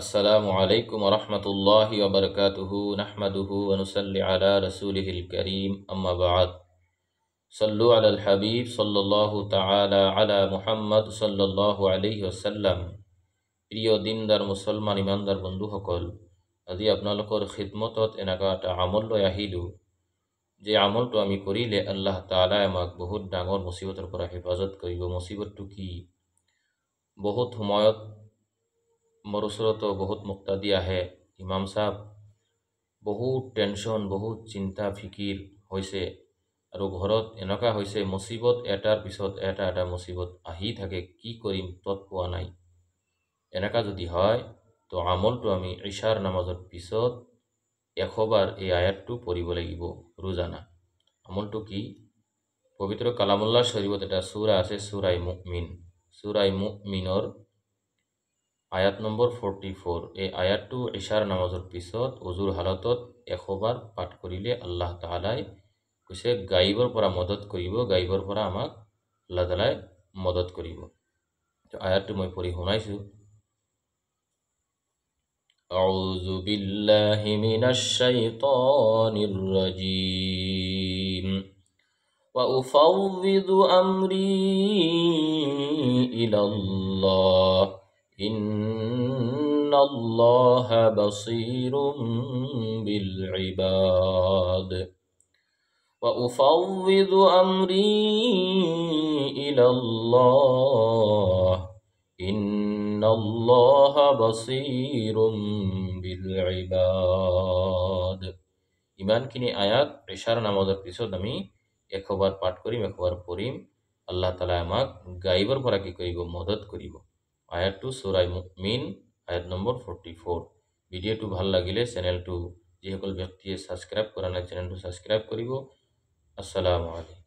আসসালামু আলাইকুম ওয়া রাহমাতুল্লাহি ওয়া বারাকাতুহু নাহমাদুহু ওয়া নুসাল্লি আলা রাসূলিহিল কারীম আম্মা বা'দ সাল্লু আলাল হাবিব সাল্লাল্লাহু তাআলা আলা মুহাম্মদ সাল্লাল্লাহু আলাইহি ওয়াসাল্লাম। প্রিয় দিনদার মুছলমান ইমানদাৰ বন্ধুসকল, আজি আপোনালোকৰ খিদমতত এনেকুৱা এটা আমল লৈ আহিলোঁ যে আমলটো আমি কৰিলে আল্লাহ তাআলাই আমাক বহুত ডাঙৰ মুসিবতৰ পৰা হেফাজত কৰিব। মুসিবতটো কি? বহুত সময়ত মোৰ ওচৰতো বহুত মুক্তাদি আহে, ইমাম সাহেব বহুত টেনশ্যন, বহুত চিন্তা ফিকিৰ হৈছে আৰু ঘৰত এনেকুৱা হৈছে মুসিবত এটাৰ পিছত এটা মুসিবত আহি থাকে, কি কৰিম তৎ পোৱা নাই। এনেকুৱা যদি হয় তো আমলটো আমি ইশাৰ নামাজৰ পিছত 100 বাৰ এই আয়াতটো পঢ়িব লাগিব ৰোজানা। আমলটো কি? পবিত্ৰ কালামুল্লাহ শৰীফত এটা সূৰা আছে, সূৰাই মুমিন। সূৰাই মুমিনৰ আয়াত নম্বৰ 44। এই আয়াতটো ইশাৰ নামাজৰ পিছত অজুৰ হালতত 100 বাৰ পাঠ কৰিলে আল্লাহ তাআলাই কৈছে গাইবৰ পৰা মদত কৰিব, গাইবৰ পৰা আমাক আল্লাহ তাআলাই মদত কৰিব। তো আয়াতটো মই পঢ়ি শুনাইছোঁ। আউযু বিল্লাহি মিনাশ শাইতানিৰ ৰাজীম ওয়া উফাউযিদু আমরি ইলাল্লাহ ইন্নাল্লাহা বাসীরুম বিল ইবাদ ওয়া উফাউযিদু আমরি ইলাল্লাহ ইন্নাল্লাহা বাসীরুম বিল ইবাদ। ইমানখিনি আয়াত ইশাৰ নামাজৰ পিছত আমি 100 বাৰ পাঠ কৰিম, 100 বাৰ পঢ়িম। আল্লাহ তাআলা আমাক গাইবৰ পৰা কি কৰিব? মদত কৰিব। আয়াতটো সূৰাই মুমিন, আয়াত নম্বৰ 44। ভিডিঅ'টো ভাল লাগিলে চেনেলটো যিসকল ব্যক্তিয়ে ছাবস্ক্ৰাইব কৰা নাই চেনেলটো ছাবস্ক্ৰাইব কৰিব। আসসালামু আলাইকুম।